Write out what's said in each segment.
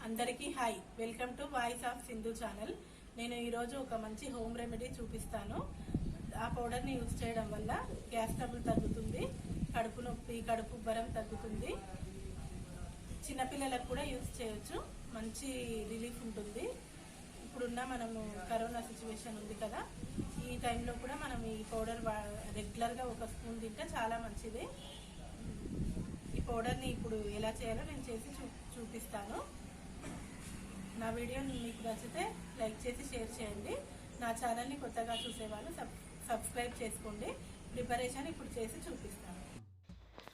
అందరికీ hi, welcome to voice of Sindhu channel. నేను ఈరోజు ఒక మంచి హోమ్ రెమెడీ చూపిస్తాను. ఆ పౌడర్ని యూజ్ చేయడం వల్ల గ్యాస్ ట్రబుల్ తగ్గుతుంది, కడుపు నొప్పి, కడుపు ఉబ్బరం తగ్గుతుంది. చిన్నపిల్లలకు కూడా యూజ్ చేయొచ్చు, మంచి రిలీఫ్ ఉంటుంది. ఇప్పుడున్న మనము కరోనా సిచ్యువేషన్ ఉంది కదా, ఈ టైంలో కూడా మనం ఈ పౌడర్ రెగ్యులర్గా ఒక స్పూన్ తింటే చాలా మంచిది. ఈ పౌడర్ని ఇప్పుడు ఎలా చేయాలో నేను చేసి చూపిస్తాను. నా వీడియోని మీకు నచ్చితే లైక్ చేసి షేర్ చేయండి. నా ఛానల్ని కొత్తగా చూసేవాళ్ళు సబ్స్క్రైబ్ చేసుకోండి. ప్రిపరేషన్ ఇప్పుడు చేసి చూపిస్తాను.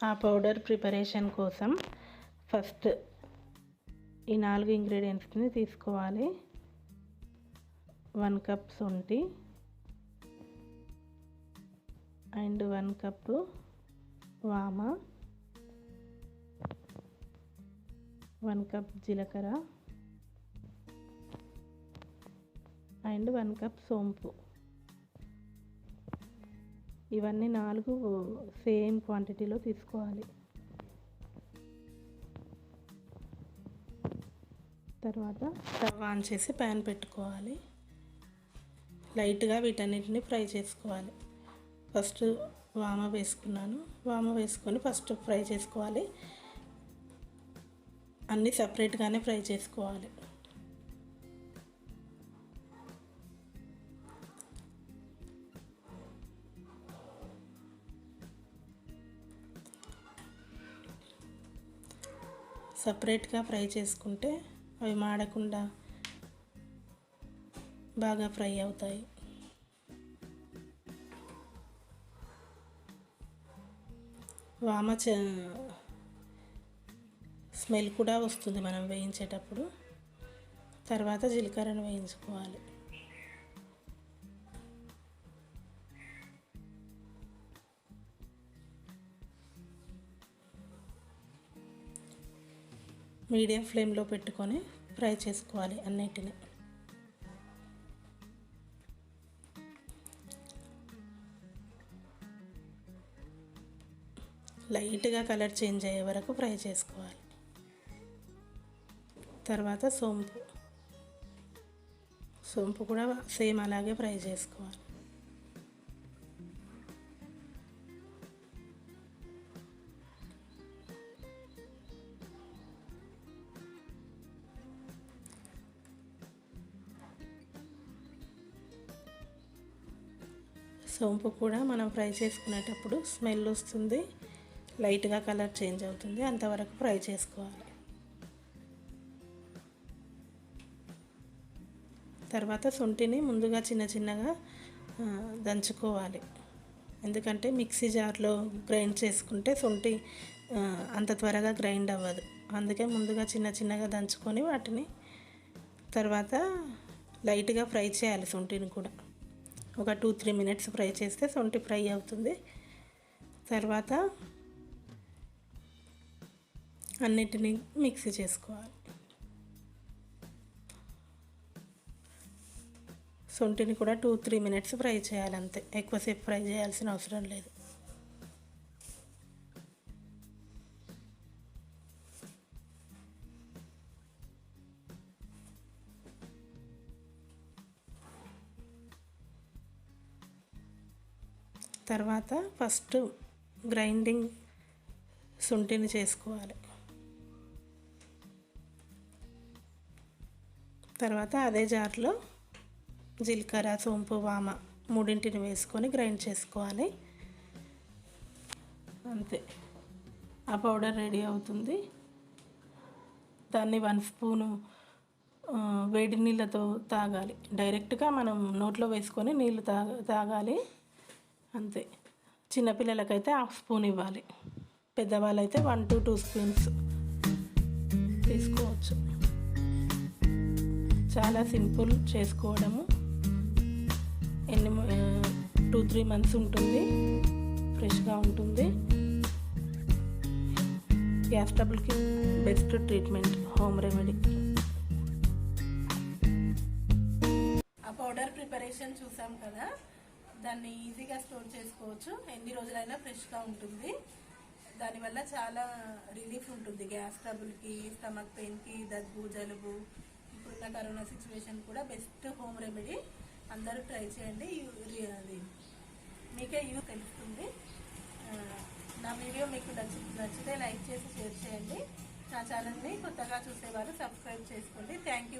ఆ పౌడర్ ప్రిపరేషన్ కోసం ఫస్ట్ ఈ 4 ఇంగ్రీడియంట్స్ని తీసుకోవాలి. 1 కప్ శొంఠి అండ్ 1 కప్పు వామ, 1 కప్ జీలకర్ర అండ్ 1 కప్ సోంపు. ఇవన్నీ 4 సేమ్ క్వాంటిటీలో తీసుకోవాలి. తర్వాత స్టవ్ ఆన్ చేసి ప్యాన్ పెట్టుకోవాలి. లైట్గా వీటన్నిటిని ఫ్రై చేసుకోవాలి. ఫస్ట్ వామ వేసుకున్నాను. వామ వేసుకొని ఫస్ట్ ఫ్రై చేసుకోవాలి. అన్నీ సపరేట్గానే ఫ్రై చేసుకోవాలి. సపరేట్గా ఫ్రై చేసుకుంటే అవి మాడకుండా బాగా ఫ్రై అవుతాయి. వామ స్మెల్ కూడా వస్తుంది మనం వేయించేటప్పుడు. తర్వాత జీలకర్రను వేయించుకోవాలి. మీడియం ఫ్లేమ్లో పెట్టుకొని ఫ్రై చేసుకోవాలి అన్నిటిని. లైట్గా కలర్ చేంజ్ అయ్యే వరకు ఫ్రై చేసుకోవాలి. తర్వాత సోంపు కూడా సేమ్ అలాగే ఫ్రై చేసుకోవాలి. సోంపు కూడా మనం ఫ్రై చేసుకునేటప్పుడు స్మెల్ వస్తుంది, లైట్గా కలర్ చేంజ్ అవుతుంది, అంతవరకు ఫ్రై చేసుకోవాలి. తర్వాత శొంఠిని ముందుగా చిన్న చిన్నగా దంచుకోవాలి. ఎందుకంటే మిక్సీ జార్లో గ్రైండ్ చేసుకుంటే శొంఠి అంత త్వరగా గ్రైండ్ అవ్వదు. అందుకే ముందుగా చిన్న చిన్నగా దంచుకొని వాటిని తర్వాత లైట్గా ఫ్రై చేయాలి. శొంఠిని కూడా ఒక 2-3 మినిట్స్ ఫ్రై చేస్తే శొంఠి ఫ్రై అవుతుంది. తర్వాత అన్నిటినీ మిక్సీ చేసుకోవాలి. శొంఠిని కూడా 2-3 మినిట్స్ ఫ్రై చేయాలి, అంతే. ఎక్కువసేపు ఫ్రై చేయాల్సిన అవసరం లేదు. తర్వాత ఫస్ట్ గ్రైండింగ్ శొంఠిని చేసుకోవాలి. తర్వాత అదే జార్లో జీలకర్ర, సోంపు, వామ మూడింటిని వేసుకొని గ్రైండ్ చేసుకోవాలి, అంతే. ఆ పౌడర్ రెడీ అవుతుంది. దాన్ని 1 స్పూను వేడి నీళ్ళతో తాగాలి. డైరెక్ట్గా మనం నోట్లో వేసుకొని నీళ్ళు తాగాలి, అంతే. చిన్నపిల్లలకైతే 1/2 స్పూన్ ఇవ్వాలి. పెద్దవాళ్ళైతే 1 to 2 స్పూన్స్ తీసుకోవచ్చు. చాలా సింపుల్ చేసుకోవడము. 2-3 మంత్స్ ఉంటుంది, ఫ్రెష్గా ఉంటుంది. గ్యాస్ ట్రబుల్కి బెస్ట్ ట్రీట్మెంట్, హోమ్ రెమెడీ. ఆ పౌడర్ ప్రిపరేషన్ చూసాం కదా, దాన్ని ఈజీగా స్టోర్ చేసుకోవచ్చు. ఎన్ని రోజులైనా ఫ్రెష్గా ఉంటుంది. దానివల్ల చాలా రిలీఫ్ ఉంటుంది. గ్యాస్ ట్రబుల్కి, స్టమక్ పెయిన్కి, దగ్గు, జలుబు, ఇప్పుడున్న కరోనా సిచ్యువేషన్ కూడా బెస్ట్ హోమ్ రెమెడీ. అందరూ ట్రై చేయండి. అది మీకే యూజ్ తెలుస్తుంది. నా వీడియో మీకు నచ్చితే లైక్ చేసి షేర్ చేయండి. నా ఛానల్ని కొత్తగా చూసేవారు సబ్స్క్రైబ్ చేసుకోండి. Thank you.